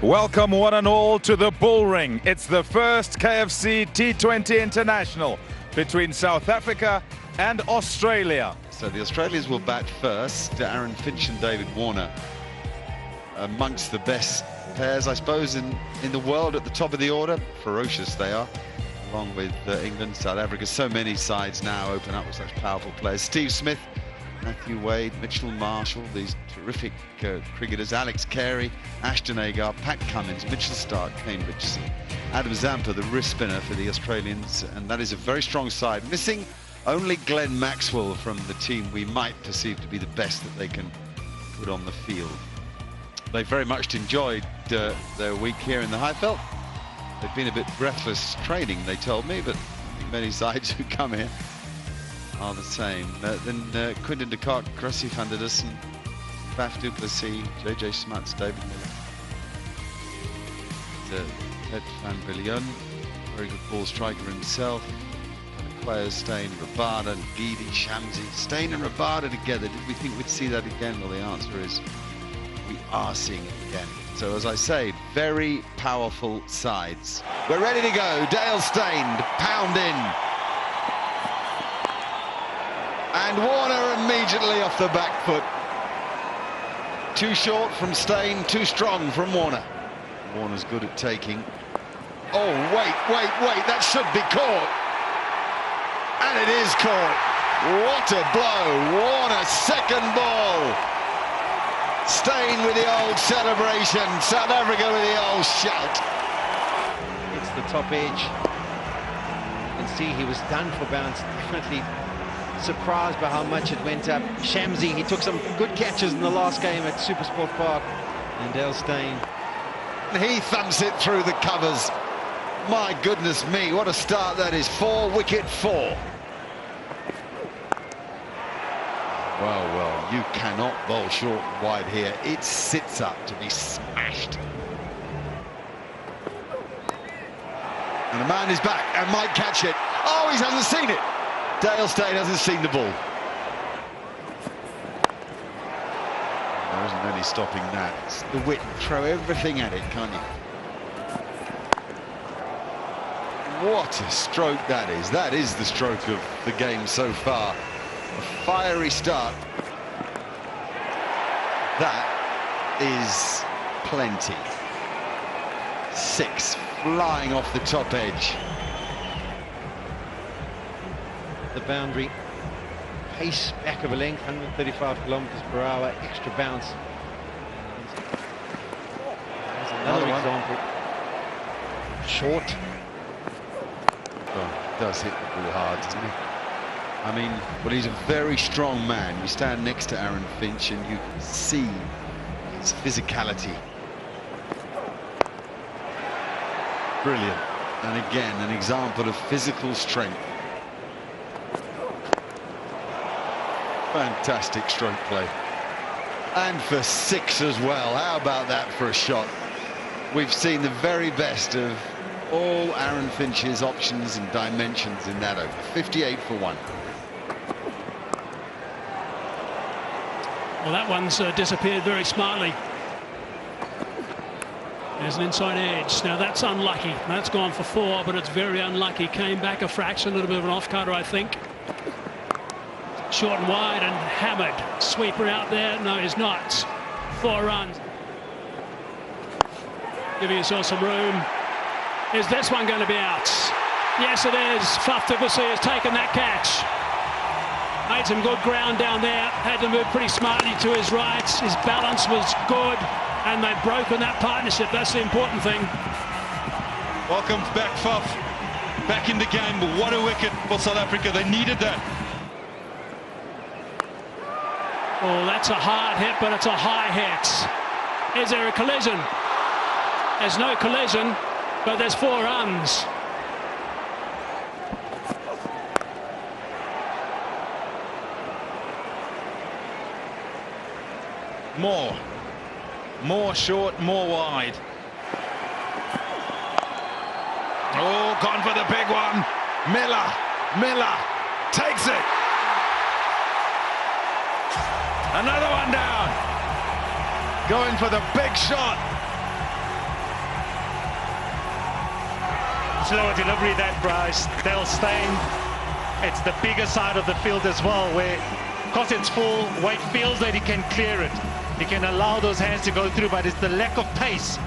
Welcome one and all to the Bull Ring. It's the first KFC T20 International between South Africa and Australia. So the Australians will bat first. Aaron Finch and David Warner amongst the best pairs, I suppose, in the world at the top of the order. Ferocious they are, along with England, South Africa. So many sides now open up with such powerful players. Steve Smith, Matthew Wade, Mitchell Marshall, these terrific cricketers. Alex Carey, Ashton Agar, Pat Cummins, Mitchell Starc, Kane Richardson, Adam Zampa, the wrist spinner for the Australians. And that is a very strong side. Missing only Glenn Maxwell from the team we might perceive to be the best that they can put on the field. They very much enjoyed their week here in the Highveld. They've been a bit breathless training, they told me, but many sides who come here are the same. Then Quinton de Kock, Cressy van der Dussen, Faf du Plessis, JJ Smuts, David Miller, Ted van Billion, very good ball striker himself. Players Steyn, Rabada, Gidi, Shamsi. Steyn and Rabada together. Did we think we'd see that again? Well, the answer is we are seeing it again. So as I say, very powerful sides. We're ready to go. Dale Steyn, pound in. And Warner immediately off the back foot. Too short from Steyn, too strong from Warner. Warner's good at taking. Oh, wait, that should be caught. And it is caught. What a blow. Warner, second ball. Steyn with the old celebration. South Africa with the old shout. It's the top edge. You can see he was done for bounce. Definitely surprised by how much it went up. Shamsi, he took some good catches in the last game at Supersport Park. And Dale Steyn. He thumps it through the covers. My goodness me, what a start that is. 4 wicket 4. Well, you cannot bowl short and wide here. It sits up to be smashed. And the man is back and might catch it. Oh, he hasn't seen it. Dale Steyn hasn't seen the ball. There isn't any stopping that. It's the wit. Throw everything at it, can't you? What a stroke that is. That is the stroke of the game so far. A fiery start. That is plenty. 6 flying off the top edge. The boundary. Pace back of a length, 135 kilometers per hour, extra bounce. There's another example. Short. Oh, he does hit the ball hard, doesn't he? I mean, well, he's a very strong man. You stand next to Aaron Finch and you can see his physicality. Brilliant. And again, an example of physical strength. Fantastic stroke play. And for 6 as well. How about that for a shot? We've seen the very best of all Aaron Finch's options and dimensions in that over. 58 for 1. Well, that one's disappeared very smartly. There's an inside edge. Now that's unlucky. That's gone for 4, but it's very unlucky. Came back a fraction, a little bit of an off-cutter, I think. Short and wide and hammered. Sweeper out there. No, he's not. 4 runs. Giving yourself some room. Is this one going to be out? Yes, it is. Faf du Plessis has taken that catch. Made some good ground down there. Had to move pretty smartly to his right. His balance was good. And they've broken that partnership. That's the important thing. Welcome back, Faf. Back in the game. What a wicket for South Africa. They needed that. Oh, that's a hard hit, but it's a high hit. Is there a collision? There's no collision, but there's 4 runs. More short, more wide. Oh, gone for the big one. Miller takes it. Another one down. Going for the big shot. Slower delivery that Bryce. Dale Steyn, it's the bigger side of the field as well, where, because it's full, Wade feels that he can clear it. He can allow those hands to go through, but it's the lack of pace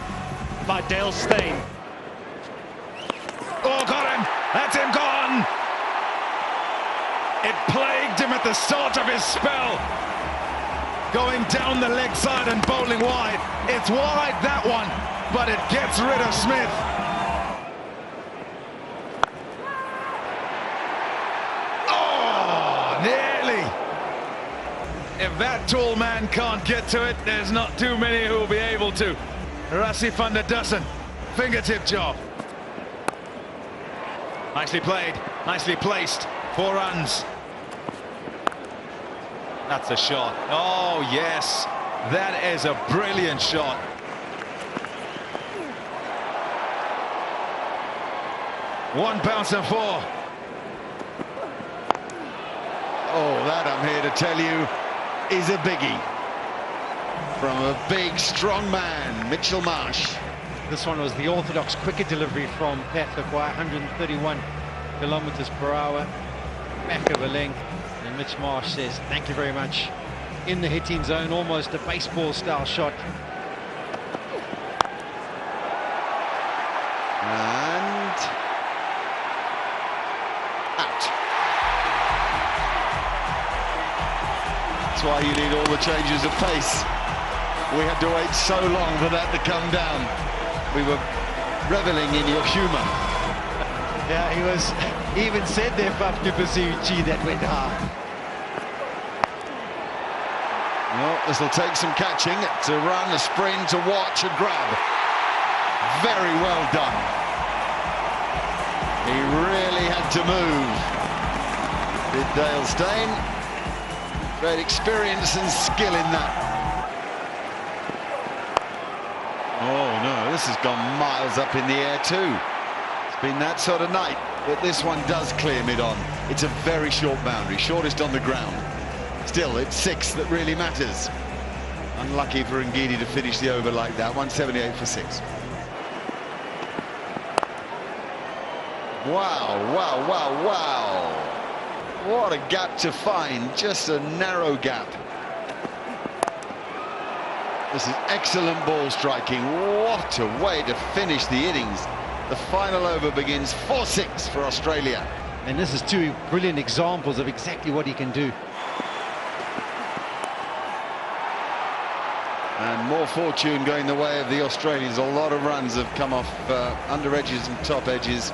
by Dale Steyn. Oh, got him! That's him gone! It plagued him at the start of his spell. Going down the leg side and bowling wide. It's wide, that one, but it gets rid of Smith. Oh, nearly. If that tall man can't get to it, there's not too many who will be able to. Rassie van der Dussen, fingertip job. Nicely played, nicely placed, 4 runs. That's a shot. Oh, yes, that is a brilliant shot. One bounce and 4. Oh, that, I'm here to tell you, is a biggie. From a big, strong man, Mitchell Marsh. This one was the orthodox quicker delivery from Pat Lequois, 131 kilometers per hour, back of a length. And Mitch Marsh says, thank you very much. In the hitting zone, almost a baseball style shot. And out. That's why you need all the changes of pace. We had to wait so long for that to come down. We were reveling in your humour. Yeah, he even said there, Faf du Plessis, gee, that went hard. Well, this will take some catching to run, a sprint, to watch, a grab. Very well done. He really had to move. Did Dale Steyn. Great experience and skill in that. Oh no, this has gone miles up in the air too. It's been that sort of night, but this one does clear mid-on. It's a very short boundary, shortest on the ground. Still, it's 6 that really matters. Unlucky for Ngidi to finish the over like that. 178 for 6. Wow, wow, wow, wow. What a gap to find, just a narrow gap. This is excellent ball striking. What a way to finish the innings. The final over begins 4-6 for Australia. And this is 2 brilliant examples of exactly what he can do. And more fortune going the way of the Australians. A lot of runs have come off under edges and top edges,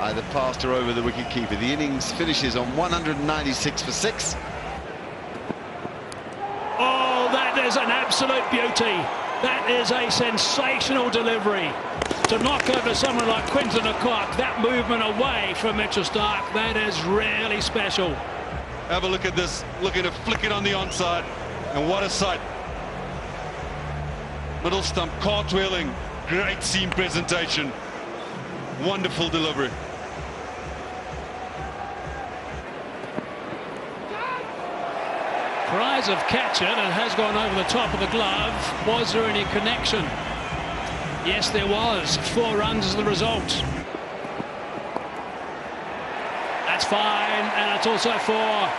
either past or over the wicket-keeper. The innings finishes on 196 for 6. Oh, that is an absolute beauty. That is a sensational delivery. To knock over someone like Quinton de Kock, that movement away from Mitchell Starc, that is really special. Have a look at this, looking to flick it on the onside, and what a sight. Middle stump cartwheeling, great seam presentation, wonderful delivery. Cries of catch it, and has gone over the top of the glove. Was there any connection? Yes, there was. 4 runs as the result. That's fine, and it's also 4.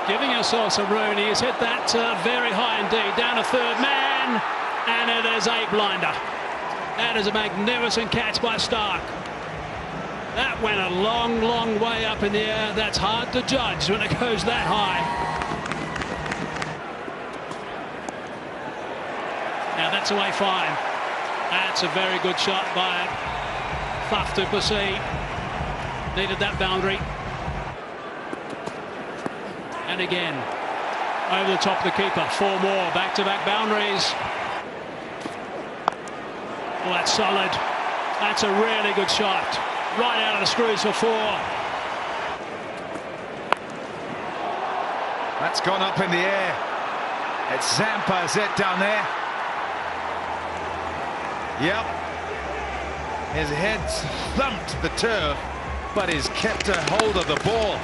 Giving yourself some room. He has hit that very high indeed. Down a 3rd man, and it is a blinder. That is a magnificent catch by Starc. That went a long, long way up in the air. That's hard to judge when it goes that high. Now that's away fine. That's a very good shot by Faf du Plessis. Needed that boundary. And again, over the top of the keeper. 4 more back-to-back boundaries. Oh, that's solid. That's a really good shot. Right out of the screws for 4. That's gone up in the air. It's Zampa, is it, down there? Yep. His head's thumped the turf, but he's kept a hold of the ball.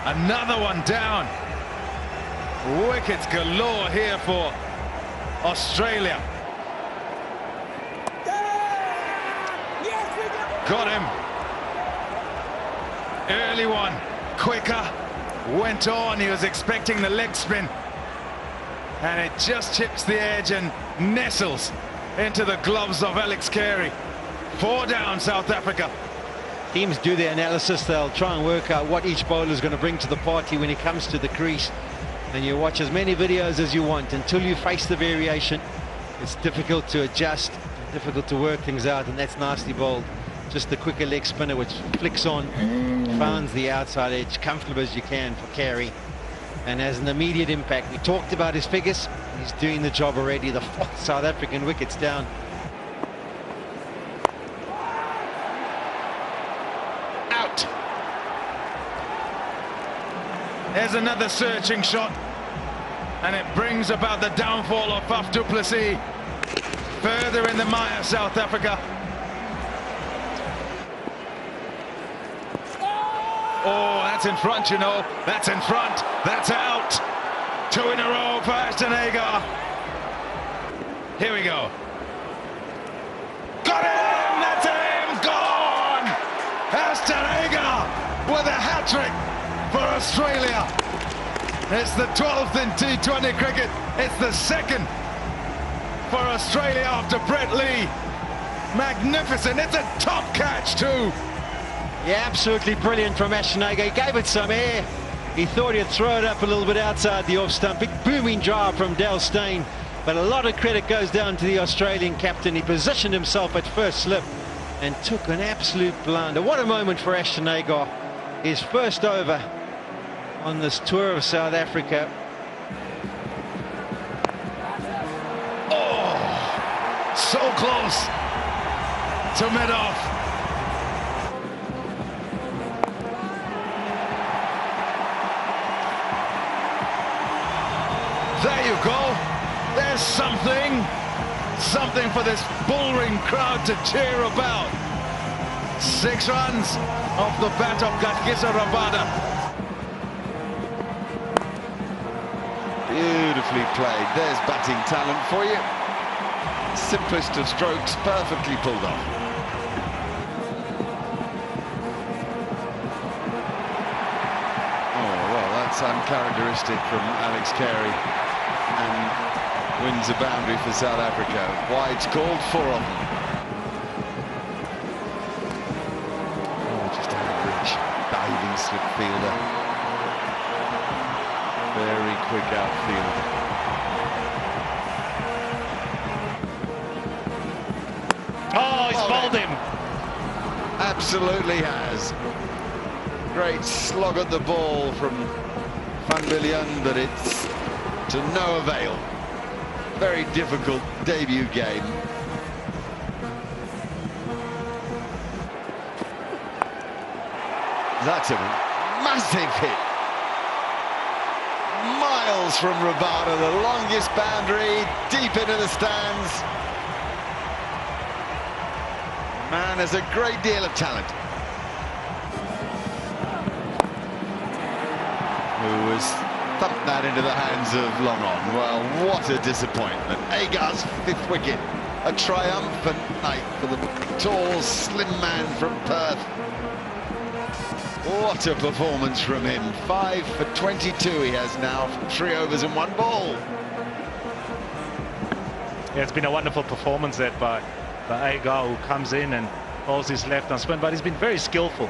Another one down. Wickets galore here for Australia. Got him. Early one, quicker, went on. He was expecting the leg spin. And it just chips the edge and nestles into the gloves of Alex Carey. 4 down, South Africa. Teams do their analysis. They'll try and work out what each bowler is going to bring to the party when he comes to the crease. And you watch as many videos as you want until you face the variation. It's difficult to adjust, difficult to work things out, and that's nicely bowled. Just the quicker leg spinner which flicks on, finds the outside edge, comfortable as you can for Carey, and has an immediate impact. We talked about his figures. He's doing the job already. The 4th South African wicket's down. Out. There's another searching shot, and it brings about the downfall of Faf du Plessis. Further in the mire, South Africa. Oh, that's in front, you know. That's in front. That's out. 2 in a row for Ashton Agar. Here we go. Got him! That's him! Gone! Ashton Agar with a hat-trick for Australia. It's the 12th in T20 cricket. It's the 2nd for Australia after Brett Lee. Magnificent. It's a top catch too. Yeah, absolutely brilliant from Ashton Agar. He gave it some air. He thought he'd throw it up a little bit outside the off stump. Big booming drive from Dale Steyn. But a lot of credit goes down to the Australian captain. He positioned himself at first slip and took an absolute blunder. What a moment for Ashton Agar. His first over on this tour of South Africa. Oh, so close to mid-off. There you go. There's something for this bullring crowd to cheer about. 6 runs off the bat of Kagiso Rabada. Beautifully played. There's batting talent for you. Simplest of strokes, perfectly pulled off. Oh, well, that's uncharacteristic from Alex Carey. And wins a boundary for South Africa. Wide's called, 4 of them. Oh, just average diving slip fielder. Very quick outfield. Oh, he's bowled him. Absolutely has. Great slog at the ball from Van Biljon, but it's to no avail. Very difficult debut game. That's a massive hit. Miles from Rabada, the longest boundary, deep into the stands. Man has a great deal of talent. Who was thumped that into the hands of Long On. Well, what a disappointment. Agar's 5th wicket. A triumphant night for the tall, slim man from Perth. What a performance from him. 5 for 22 he has now from 3 overs and 1 ball. Yeah, it's been a wonderful performance there by Agar, who comes in and bowls his left on spin, but he's been very skillful.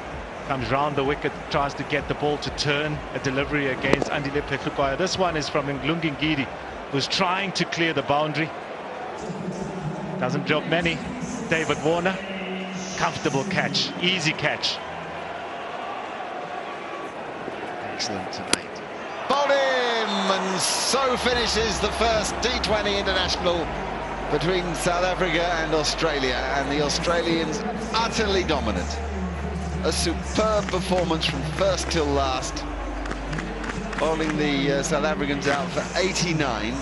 Comes round the wicket, tries to get the ball to turn a delivery against Andile Phehlukwayo. This one is from Mlungi Ngidi, who's trying to clear the boundary. Doesn't drop many. David Warner, comfortable catch, easy catch. Excellent tonight. Bowled him, and so finishes the first T20 international between South Africa and Australia, and the Australians utterly dominant. A superb performance from first till last, bowling the South Africans out for 89.